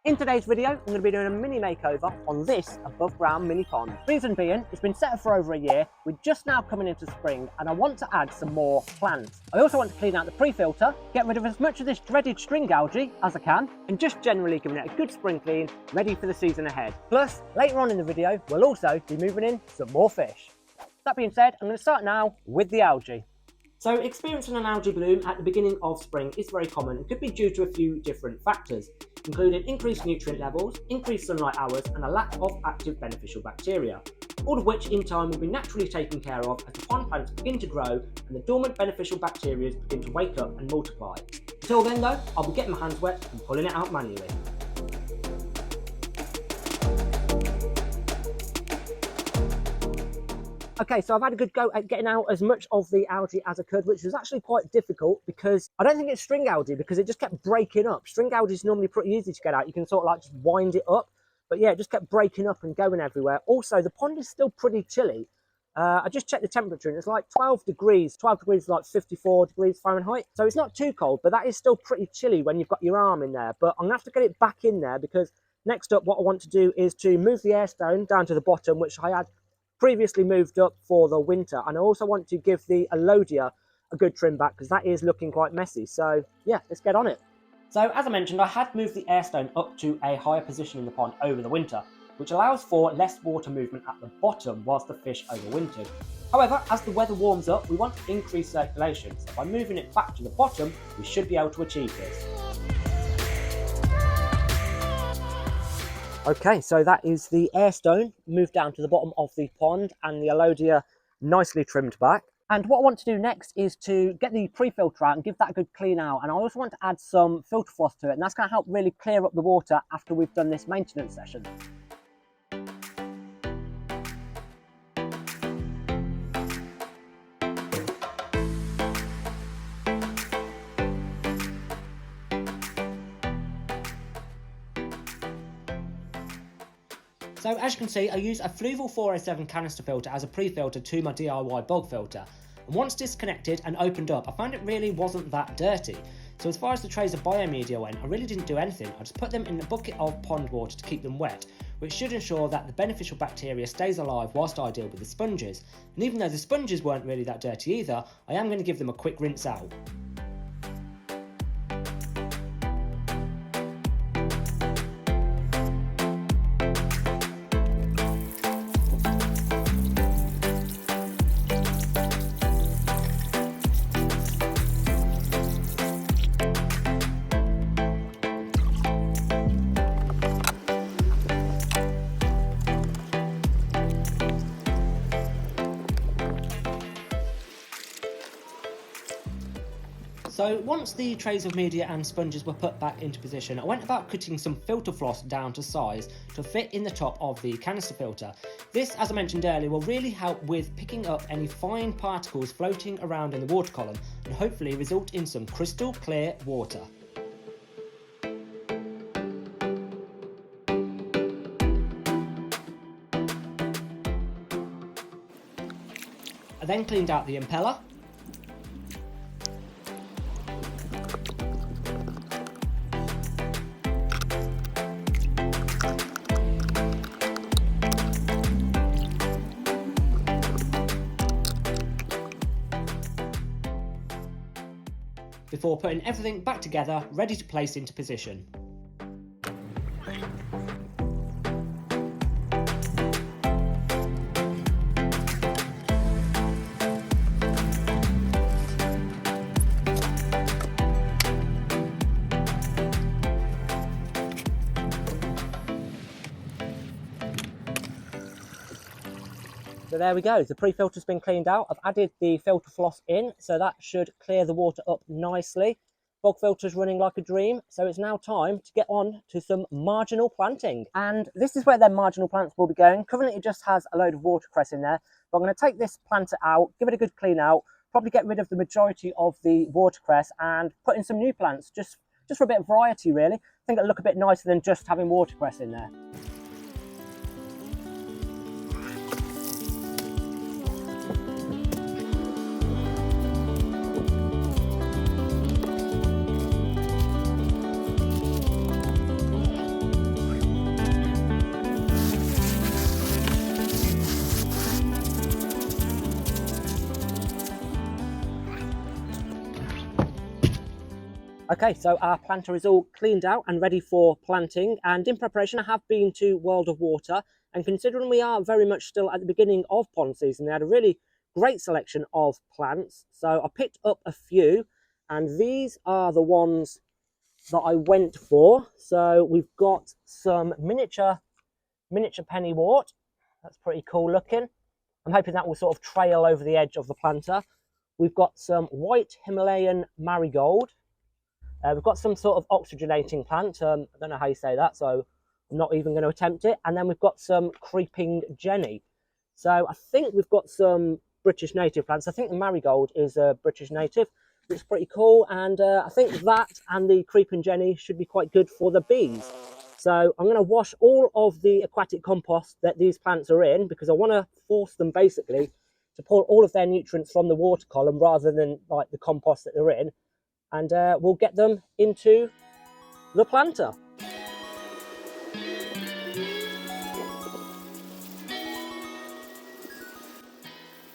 In today's video, I'm going to be doing a mini makeover on this above ground mini pond. Reason being, it's been set up for over a year, we're just now coming into spring and I want to add some more plants. I also want to clean out the pre-filter, get rid of as much of this dreaded string algae as I can, and just generally giving it a good spring clean, ready for the season ahead. Plus, later on in the video, we'll also be moving in some more fish. That being said, I'm going to start now with the algae. So experiencing an algae bloom at the beginning of spring is very common and could be due to a few different factors, including increased nutrient levels, increased sunlight hours and a lack of active beneficial bacteria, all of which in time will be naturally taken care of as the pond plants begin to grow and the dormant beneficial bacteria begin to wake up and multiply. Until then though, I'll be getting my hands wet and pulling it out manually. Okay, so I've had a good go at getting out as much of the algae as I could, which was actually quite difficult because I don't think it's string algae because it just kept breaking up. String algae is normally pretty easy to get out. You can sort of like just wind it up, but yeah, it just kept breaking up and going everywhere. Also, the pond is still pretty chilly. I just checked the temperature and it's like 12 degrees. 12 degrees is like 54 degrees Fahrenheit. So it's not too cold, but that is still pretty chilly when you've got your arm in there. But I'm gonna have to get it back in there because next up what I want to do is to move the air stone down to the bottom, which I had previously moved up for the winter, and I also want to give the Algae a good trim back because that is looking quite messy. So yeah, let's get on it. So as I mentioned, I had moved the air stone up to a higher position in the pond over the winter, which allows for less water movement at the bottom whilst the fish overwintered. However, as the weather warms up, we want to increase circulation, so by moving it back to the bottom, we should be able to achieve this. Okay, so that is the air stone moved down to the bottom of the pond and the Algae nicely trimmed back. And what I want to do next is to get the pre-filter out and give that a good clean out. And I also want to add some filter floss to it, and that's going to help really clear up the water after we've done this maintenance session. So as you can see, I use a Lvly 407 canister filter as a pre-filter to my DIY bog filter. And once disconnected and opened up, I found it really wasn't that dirty. So as far as the trays of biomedia went, I really didn't do anything. I just put them in a bucket of pond water to keep them wet, which should ensure that the beneficial bacteria stays alive whilst I deal with the sponges. And even though the sponges weren't really that dirty either, I am going to give them a quick rinse out. So once the trays of media and sponges were put back into position, I went about cutting some filter floss down to size to fit in the top of the canister filter. This, as I mentioned earlier, will really help with picking up any fine particles floating around in the water column and hopefully result in some crystal clear water. I then cleaned out the impeller. Before putting everything back together, ready to place into position. So there we go, the pre-filter's been cleaned out. I've added the filter floss in, so that should clear the water up nicely. Bog filter's running like a dream, so it's now time to get on to some marginal planting. And this is where their marginal plants will be going. Currently it just has a load of watercress in there, but I'm going to take this planter out, give it a good clean out, probably get rid of the majority of the watercress and put in some new plants, just for a bit of variety really. I think it'll look a bit nicer than just having watercress in there. Okay, so our planter is all cleaned out and ready for planting, and in preparation I have been to World of Water, and considering we are very much still at the beginning of pond season, they had a really great selection of plants. So I picked up a few, and these are the ones that I went for. So we've got some miniature pennywort. That's pretty cool looking. I'm hoping that will sort of trail over the edge of the planter. We've got some white Himalayan marigold. We've got some sort of oxygenating plant. I don't know how you say that, so I'm not even going to attempt it. And then we've got some creeping jenny. So I think we've got some British native plants. I think the marigold is a British native. Looks pretty cool. And I think that and the creeping jenny should be quite good for the bees. So I'm going to wash all of the aquatic compost that these plants are in, because I want to force them basically to pull all of their nutrients from the water column rather than like the compost that they're in. And we'll get them into the planter.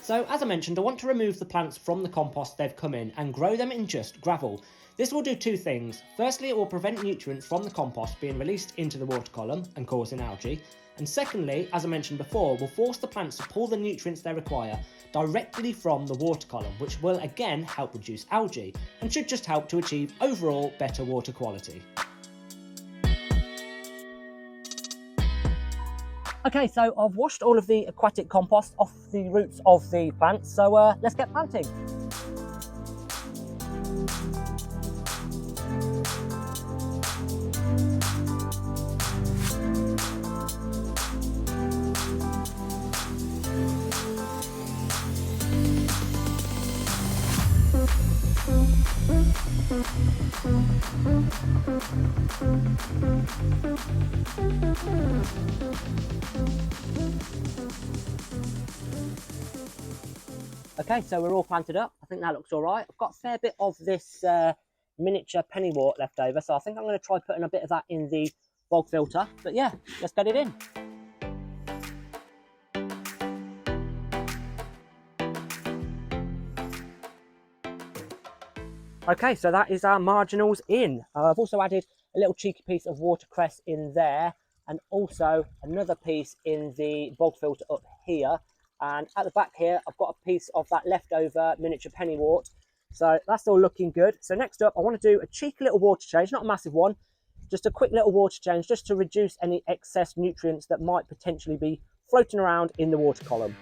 So as I mentioned, I want to remove the plants from the compost they've come in and grow them in just gravel. This will do two things. Firstly, it will prevent nutrients from the compost being released into the water column and causing algae. And secondly, as I mentioned before, will force the plants to pull the nutrients they require directly from the water column, which will again help reduce algae and should just help to achieve overall better water quality. Okay, so I've washed all of the aquatic compost off the roots of the plants, so let's get planting. Okay, so we're all planted up. I think that looks all right. I've got a fair bit of this miniature pennywort left over, so I think I'm going to try putting a bit of that in the bog filter. But yeah, let's get it in. Okay, so that is our marginals in. I've also added a little cheeky piece of watercress in there, and also another piece in the bog filter up here. And at the back here, I've got a piece of that leftover miniature pennywort. So that's all looking good. So next up, I want to do a cheeky little water change, not a massive one, just a quick little water change, just to reduce any excess nutrients that might potentially be floating around in the water column.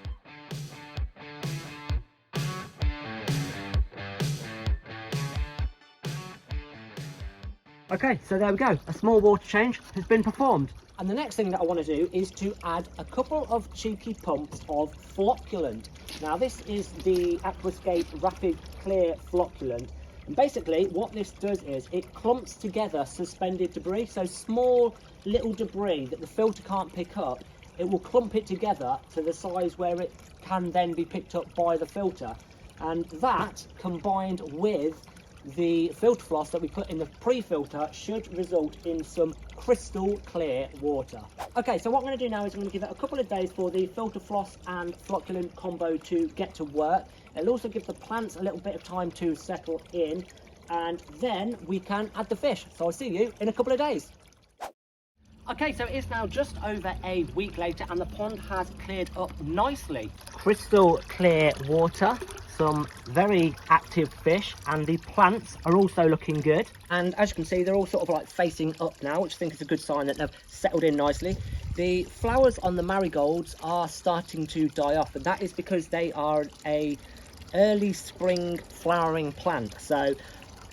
Okay, so there we go. A small water change has been performed. And the next thing that I want to do is to add a couple of cheeky pumps of flocculent. Now this is the Aquascape Rapid Clear Flocculent. And basically what this does is it clumps together suspended debris. So small little debris that the filter can't pick up, it will clump it together to the size where it can then be picked up by the filter. And that, combined with the filter floss that we put in the pre-filter, should result in some crystal clear water. Okay, so what I'm going to do now is I'm going to give it a couple of days for the filter floss and flocculent combo to get to work. It'll also give the plants a little bit of time to settle in, and then we can add the fish. So I'll see you in a couple of days. Okay, so it's now just over a week later and the pond has cleared up nicely. Crystal clear water, some very active fish, and the plants are also looking good. And as you can see, they're all sort of like facing up now, which I think is a good sign that they've settled in nicely. The flowers on the marigolds are starting to die off, and that is because they are a early spring flowering plant. So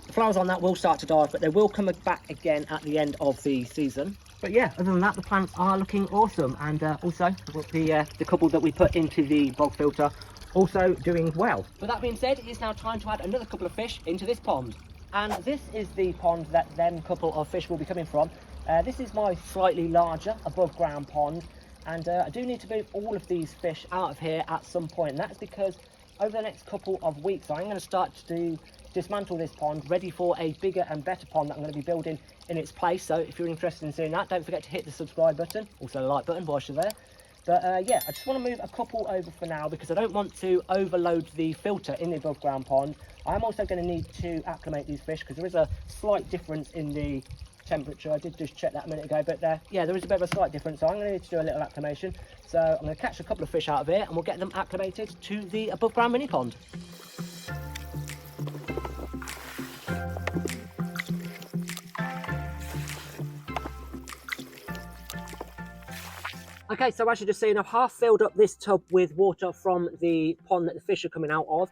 the flowers on that will start to die off, but they will come back again at the end of the season. But yeah, other than that, the plants are looking awesome. And also the couple that we put into the bog filter also doing well. But that being said, it's now time to add another couple of fish into this pond. And this is the pond that them couple of fish will be coming from. This is my slightly larger above ground pond, and I do need to move all of these fish out of here at some point. And that's because over the next couple of weeks I'm going to start to dismantle this pond, ready for a bigger and better pond that I'm going to be building in its place. So if you're interested in seeing that, don't forget to hit the subscribe button, also the like button whilst you're there. But yeah, I just want to move a couple over for now because I don't want to overload the filter in the above ground pond. I'm also going to need to acclimate these fish because there is a slight difference in the temperature. I did just check that a minute ago, but yeah, there is a bit of a slight difference, so I'm going to need to do a little acclimation. So I'm going to catch a couple of fish out of here and we'll get them acclimated to the above ground mini pond. Okay, so as you just seen, I've half filled up this tub with water from the pond that the fish are coming out of.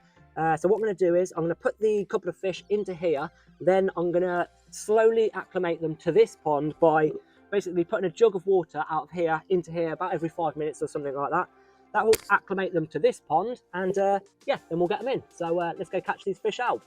So what I'm going to do is I'm going to put the couple of fish into here, then I'm going to slowly acclimate them to this pond by basically putting a jug of water out of here into here about every 5 minutes or something like that. That will acclimate them to this pond, and yeah, then we'll get them in. So let's go catch these fish out.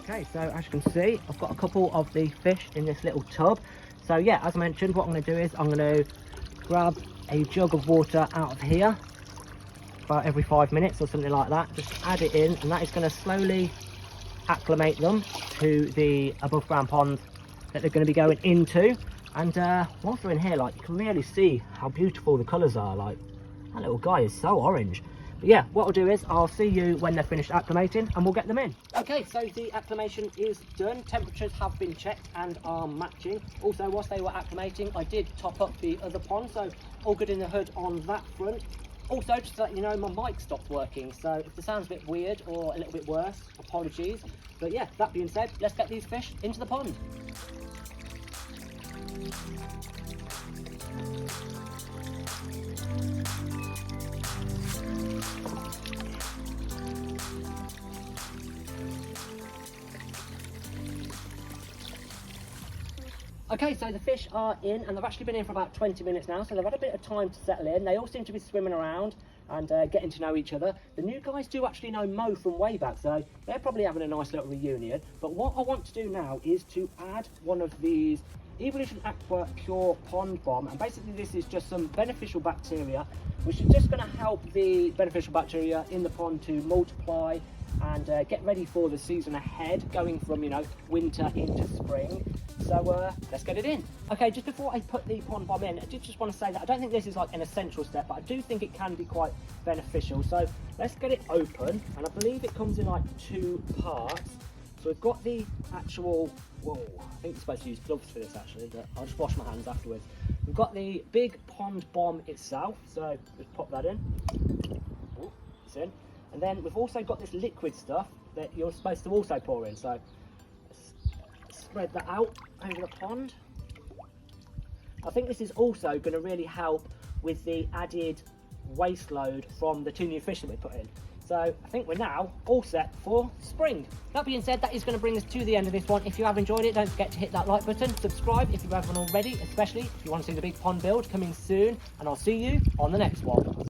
Okay, so as you can see, I've got a couple of the fish in this little tub. So yeah, as I mentioned, what I'm going to do is I'm going to grab a jug of water out of here about every 5 minutes or something like that. Just add it in, and that is going to slowly acclimate them to the above ground pond that they're going to be going into. And whilst they're in here, like, you can really see how beautiful the colours are. Like, that little guy is so orange. But yeah, what I'll do is I'll see you when they're finished acclimating and we'll get them in. Okay, so the acclimation is done. Temperatures have been checked and are matching. Also, whilst they were acclimating, I did top up the other pond, so all good in the hood on that front. Also, just to let you know, my mic stopped working, so if the sound's a bit weird or a little bit worse, apologies. But yeah, that being said, let's get these fish into the pond. Okay, so the fish are in, and they've actually been in for about 20 minutes now, so they've had a bit of time to settle in. They all seem to be swimming around and getting to know each other. The new guys do actually know Mo from way back, so they're probably having a nice little reunion. But what I want to do now is to add one of these Evolution Aqua Pure Pond Bomb, and basically this is just some beneficial bacteria, which is just going to help the beneficial bacteria in the pond to multiply and get ready for the season ahead, going from, you know, winter into spring. So let's get it in. Okay, just before I put the pond bomb in, I did just want to say that I don't think this is like an essential step, but I do think it can be quite beneficial. So let's get it open, and I believe it comes in like 2 parts. So we've got the actual, whoa, I think you're supposed to use gloves for this actually, but I'll just wash my hands afterwards. We've got the big pond bomb itself, so just pop that in. Ooh, it's in. And then we've also got this liquid stuff that you're supposed to also pour in. So spread that out over the pond. I think this is also going to really help with the added waste load from the 2 new fish that we put in. So I think we're now all set for spring. That being said, that is going to bring us to the end of this one. If you have enjoyed it, don't forget to hit that like button, subscribe if you haven't already, especially if you want to see the big pond build coming soon, and I'll see you on the next one.